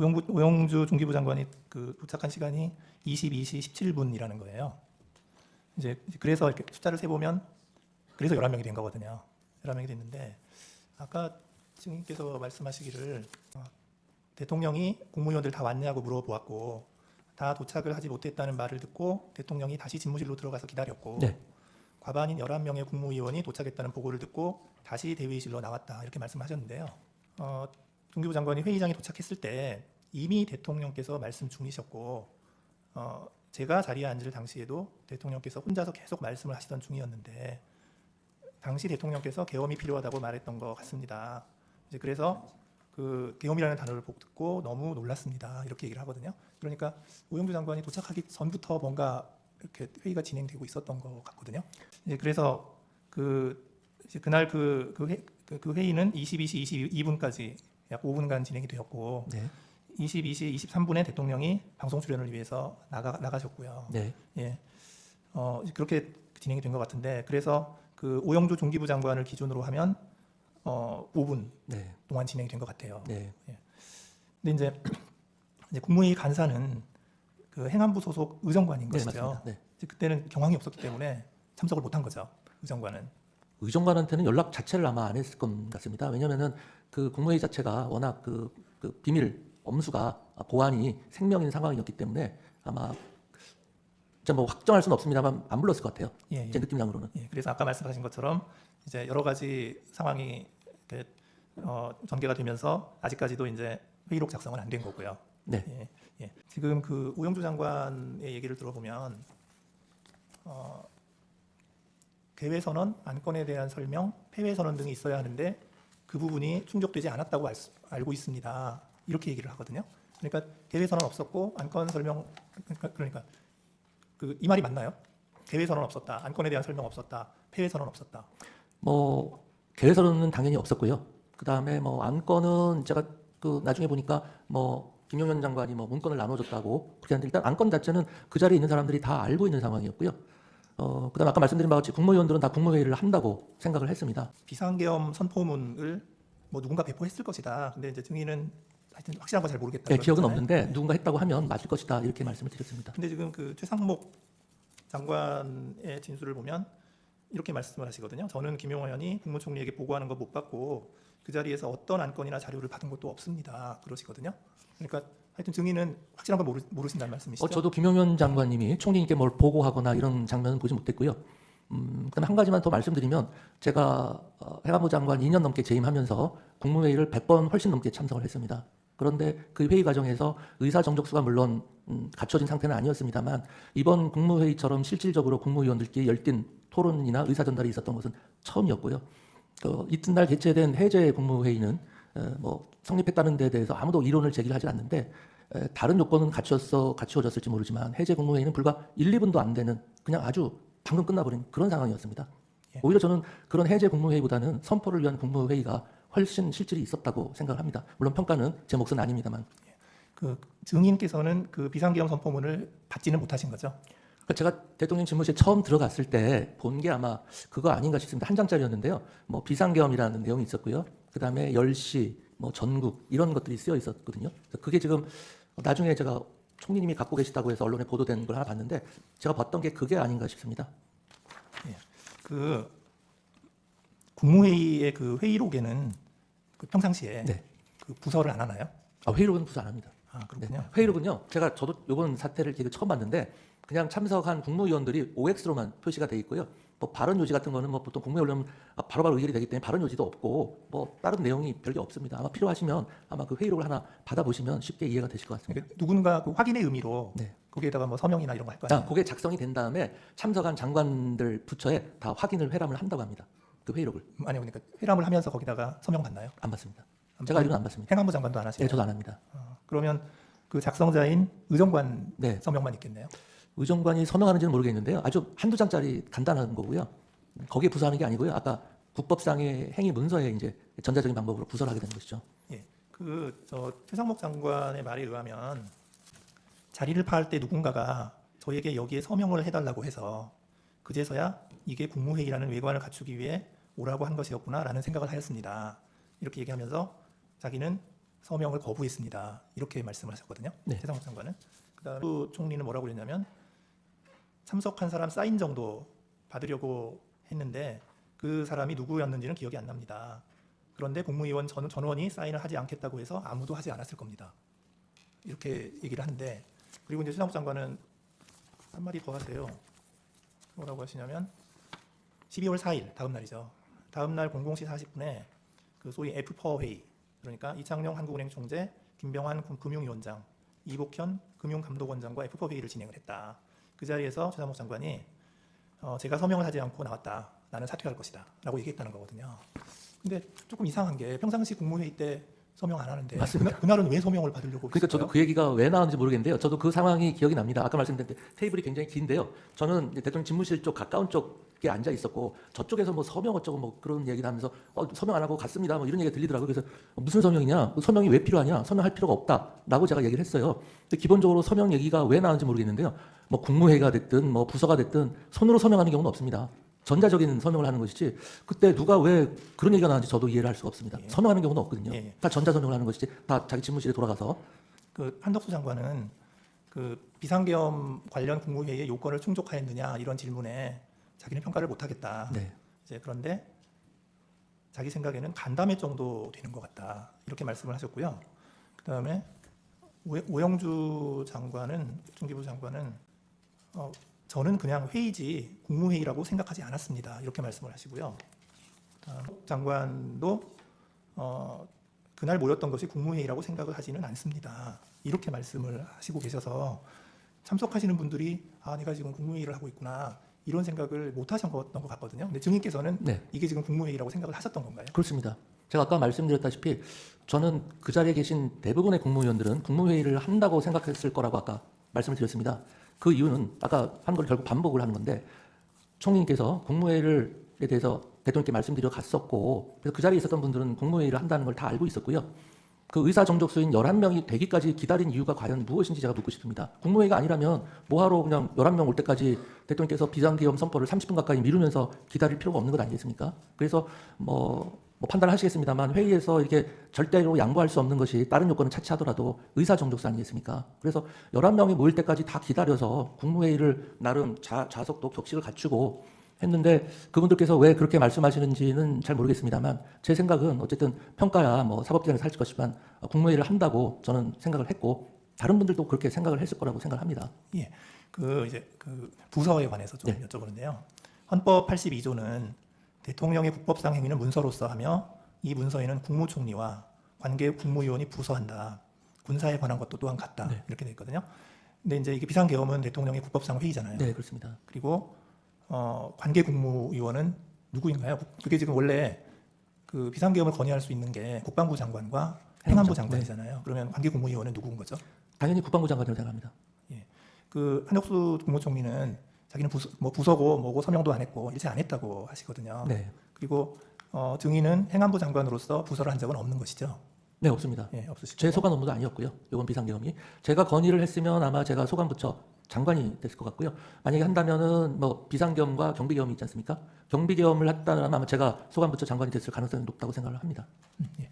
오영주 중기부 장관이 그 도착한 시간이 22시 17분이라는 거예요. 이제 그래서 이렇게 숫자를 세보면 그래서 11명이 된 거거든요. 11명이 됐는데 아까 증인께서 말씀하시기를 대통령이 국무위원들 다 왔냐고 물어보았고 다 도착을 하지 못했다는 말을 듣고 대통령이 다시 집무실로 들어가서 기다렸고 네. 과반인 11명의 국무위원이 도착했다는 보고를 듣고 다시 대회의실로 나왔다 이렇게 말씀하셨는데요. 중기부 장관이 회의장에 도착했을 때 이미 대통령께서 말씀 중이셨고 제가 자리에 앉을 당시에도 대통령께서 혼자서 계속 말씀을 하시던 중이었는데 당시 대통령께서 계엄이 필요하다고 말했던 것 같습니다. 이제 그래서 그 계엄이라는 단어를 듣고 너무 놀랐습니다. 이렇게 얘기를 하거든요. 그러니까 오영주 장관이 도착하기 전부터 뭔가 이렇게 회의가 진행되고 있었던 것 같거든요. 이제 그래서 그날 그 회의는 22시 22분까지 약 5분간 진행이 되었고 네. 22시 23분에 대통령이 방송 출연을 위해서 나가셨고요. 네. 예, 그렇게 진행이 된 것 같은데 그래서 그 오영주 중기부 장관을 기준으로 하면 5분 네. 동안 진행이 된 것 같아요. 네. 예. 근데 이제 국무회의 간사는 그 행안부 소속 의정관인 네, 것이죠. 맞습니다. 네. 그때는 경황이 없었기 때문에 참석을 못한 거죠. 의정관은. 의정관한테는 연락 자체를 아마 안 했을 것 같습니다. 왜냐하면은 그 국무회의 자체가 워낙 그 비밀 엄수가 보안이 생명인 상황이었기 때문에 아마 진짜 뭐 확정할 수는 없습니다만 안 불렀을 것 같아요. 예, 제 느낌상으로는. 예, 그래서 아까 말씀하신 것처럼 이제 여러 가지 상황이 이렇게, 전개가 되면서 아직까지도 이제 회의록 작성은 안 된 거고요. 네. 예, 예. 지금 그 오영주 장관의 얘기를 들어보면 개회 선언, 안건에 대한 설명, 폐회 선언 등이 있어야 하는데 그 부분이 충족되지 않았다고 알고 있습니다. 이렇게 얘기를 하거든요. 그러니까 개회 선언 없었고 안건 설명 그러니까 이 말이 맞나요? 개회 선언 없었다, 안건에 대한 설명 없었다, 폐회 선언 없었다. 뭐 개회설은 당연히 없었고요. 그 다음에 뭐 안건은 제가 그 나중에 보니까 뭐 김용현 장관이 뭐 문건을 나눠줬다고 그렇게 하는데 일단 안건 자체는 그 자리에 있는 사람들이 다 알고 있는 상황이었고요. 그다음 아까 말씀드린 바와 같이 국무위원들은 다 국무회의를 한다고 생각을 했습니다. 비상계엄 선포문을 뭐 누군가 배포했을 것이다. 근데 이제 증인은 하여튼 확실한 건 잘 모르겠다. 네, 기억은 그러잖아요. 없는데 누군가 했다고 하면 맞을 것이다 이렇게 말씀을 드렸습니다. 근데 지금 그 최상목 장관의 진술을 보면 이렇게 말씀을 하시거든요. 저는 김용호 의원이 국무총리에게 보고하는 거 못 받고 그 자리에서 어떤 안건이나 자료를 받은 것도 없습니다. 그러시거든요. 그러니까 하여튼 증인은 확실한 걸 모르신다는 말씀이시죠? 저도 김용현 장관님이 총리님께 뭘 보고하거나 이런 장면은 보지 못했고요. 그다음에 한 가지만 더 말씀드리면 제가 행안부 장관 2년 넘게 재임하면서 국무회의를 100번 훨씬 넘게 참석을 했습니다. 그런데 그 회의 과정에서 의사 정족수가 물론 갖춰진 상태는 아니었습니다만 이번 국무회의처럼 실질적으로 국무위원들끼리 열띤 토론이나 의사 전달이 있었던 것은 처음이었고요. 이튿날 개최된 해제 국무회의는 뭐 성립했다는 데 대해서 아무도 이론을 제기하지 않는데 다른 요건은 갖추어졌을지 모르지만 해제 국무회의는 불과 1, 2분도 안 되는 그냥 아주 방금 끝나버린 그런 상황이었습니다. 예. 오히려 저는 그런 해제 국무회의보다는 선포를 위한 국무회의가 훨씬 실질이 있었다고 생각을 합니다. 물론 평가는 제 몫은 아닙니다만. 그 증인께서는 그 비상계엄 선포문을 받지는 못하신 거죠? 제가 대통령 집무실에 처음 들어갔을 때 본 게 아마 그거 아닌가 싶습니다. 한 장짜리였는데요. 뭐 비상계엄이라는 내용이 있었고요. 그다음에 10시, 뭐 전국 이런 것들이 쓰여 있었거든요. 그게 지금 나중에 제가 총리님이 갖고 계시다고 해서 언론에 보도된 걸 하나 봤는데 제가 봤던 게 그게 아닌가 싶습니다. 예. 그 국무회의의 그 회의록에는 그 평상시에 네. 그 부서를 안 하나요? 회의록은 부서 안 합니다. 아 그렇군요. 네. 회의록은요. 저도 이번 사태를 되게 처음 봤는데 그냥 참석한 국무위원들이 OX로만 표시가 돼 있고요. 뭐 발언 요지 같은 거는 뭐 보통 국무회의 올려면 바로바로 의결이 되기 때문에 발언 요지도 없고 뭐 다른 내용이 별게 없습니다. 아마 필요하시면 아마 그 회의록을 하나 받아보시면 쉽게 이해가 되실 것 같습니다. 그러니까 누군가 그 확인의 의미로 네. 거기에다가 뭐 서명이나 이런 거 할 거 아니에요? 그게 작성이 된 다음에 참석한 장관들 부처에 다 회람을 한다고 합니다. 그 회의록을. 아니요, 그러니까 회람을 하면서 거기다가 서명 받나요? 안 받습니다. 제가 알기로는 안 받습니다. 행안부 장관도 안 하시나요? 네, 저도 안 합니다. 그러면 그 작성자인 의정관 네. 서명만 있겠네요. 의정관이 서명하는지는 모르겠는데요. 아주 한두 장짜리 간단한 거고요. 거기에 부서하는 게 아니고요. 아까 국법상의 행위 문서에 이제 전자적인 방법으로 부서를 하게 되는 것이죠. 예, 최상목 장관의 말에 의하면 자리를 파할 때 누군가가 저에게 여기에 서명을 해달라고 해서 그제서야 이게 국무회의라는 외관을 갖추기 위해 오라고 한 것이었구나라는 생각을 하였습니다. 이렇게 얘기하면서 자기는 서명을 거부했습니다. 이렇게 말씀을 하셨거든요. 네. 최상목 장관은. 그다음에 또 총리는 뭐라고 그랬냐면 참석한 사람 사인 정도 받으려고 했는데 그 사람이 누구였는지는 기억이 안 납니다. 그런데 국무위원 전원이 사인을 하지 않겠다고 해서 아무도 하지 않았을 겁니다. 이렇게 얘기를 하는데, 그리고 이제 최상목 장관은 한마디 더 하세요. 뭐라고 하시냐면 12월 4일 다음 날이죠. 다음 날 00시 40분에 그 소위 F4 회의, 그러니까 이창용 한국은행 총재, 김병환 금융위원장, 이복현 금융감독원장과 F4 회의를 진행을 했다. 그 자리에서 최상목 장관이 제가 서명을 하지 않고 나왔다. 나는 사퇴할 것이다. 라고 얘기했다는 거거든요. 근데 조금 이상한 게 평상시 국무회의 때 서명 안 하는데 맞습니다. 그날은 왜 서명을 받으려고 그러니까 저도 했을까요? 그 얘기가 왜 나왔는지 모르겠는데요. 저도 그 상황이 기억이 납니다. 아까 말씀드린 테이블이 굉장히 긴데요. 저는 이제 대통령 집무실 쪽 가까운 쪽에 앉아 있었고 저쪽에서 뭐 서명 어쩌고 뭐 그런 얘기를 하면서 서명 안 하고 갔습니다. 뭐 이런 얘기가 들리더라고요. 그래서 무슨 서명이냐? 서명이 왜 필요하냐? 서명할 필요가 없다라고 제가 얘기를 했어요. 근데 기본적으로 서명 얘기가 왜 나왔는지 모르겠는데요. 뭐 국무회의가 됐든 뭐 부서가 됐든 손으로 서명하는 경우는 없습니다. 전자적인 서명을 하는 것이지 그때 누가 왜 그런 얘기가 나왔는지 저도 이해를 할 수가 없습니다. 예. 서명하는 경우는 없거든요. 예. 다 전자 서명을 하는 것이지 다 자기 집무실에 돌아가서. 그 한덕수 장관은 그 비상계엄 관련 국무회의의 요건을 충족하였느냐 이런 질문에 자기는 평가를 못하겠다. 네. 이제 그런데 자기 생각에는 간담회 정도 되는 것 같다. 이렇게 말씀을 하셨고요. 그다음에 오영주 장관은 중기부 장관은 저는 그냥 회의지 국무회의라고 생각하지 않았습니다. 이렇게 말씀을 하시고요. 장관도 그날 모였던 것이 국무회의라고 생각을 하지는 않습니다. 이렇게 말씀을 하시고 계셔서 참석하시는 분들이 내가 지금 국무회의를 하고 있구나 이런 생각을 못 하셨던 것 같거든요. 근데 증인께서는 네. 이게 지금 국무회의라고 생각을 하셨던 건가요? 그렇습니다. 제가 아까 말씀드렸다시피 저는 그 자리에 계신 대부분의 국무위원들은 국무회의를 한다고 생각했을 거라고 아까 말씀을 드렸습니다. 그 이유는 아까 한 걸 결국 반복을 하는 건데 총리님께서 국무회의에 대해서 대통령께 말씀드려 갔었고 그래서 그 자리에 있었던 분들은 국무회의를 한다는 걸 다 알고 있었고요. 그 의사 정족수인 11명이 되기까지 기다린 이유가 과연 무엇인지 제가 묻고 싶습니다. 국무회의가 아니라면 뭐하러 그냥 11명 올 때까지 대통령께서 비상계엄 선포를 30분 가까이 미루면서 기다릴 필요가 없는 것 아니겠습니까? 그래서 뭐 판단을 하시겠습니다만 회의에서 이렇게 절대로 양보할 수 없는 것이 다른 요건을 차치하더라도 의사 정족수 아니겠습니까? 그래서 11명이 모일 때까지 다 기다려서 국무회의를 나름 좌석도 격식을 갖추고 했는데 그분들께서 왜 그렇게 말씀하시는지는 잘 모르겠습니다만 제 생각은 어쨌든 평가야 뭐 사법기관에서 할 것이지만 국무회의를 한다고 저는 생각을 했고 다른 분들도 그렇게 생각을 했을 거라고 생각합니다. 예. 그 부서에 관해서 좀 네. 여쭤보는데요. 헌법 82조는 대통령의 국법상 행위는 문서로서 하며 이 문서에는 국무총리와 관계 국무위원이 부서한다. 군사에 관한 것도 또한 같다. 네. 이렇게 돼 있거든요. 근데 이제 이게 비상계엄은 대통령의 국법상 회의잖아요. 네, 그렇습니다. 그리고 관계 국무위원은 누구인가요? 그게 지금 원래 그 비상계엄을 건의할 수 있는 게 국방부 장관과 행안부 장관이잖아요. 그러면 관계 국무위원은 누구인 거죠? 당연히 국방부 장관이라고 생각합니다. 예. 그 한덕수 국무총리는 자기는 부서고 뭐고 서명도 안 했고 일체 안 했다고 하시거든요. 네, 그리고 증인은 행안부 장관으로서 부서를 한 적은 없는 것이죠. 네 없습니다. 예, 없으시고. 제 소관 업무도 아니었고요. 이번 비상계엄이 제가 건의를 했으면 아마 제가 소관부처 장관이 됐을 것 같고요. 만약에 한다면은 뭐 비상계엄과 경비계엄이 있지 않습니까? 경비계엄을 했다면 아마 제가 소관부처 장관이 됐을 가능성이 높다고 생각을 합니다. 예.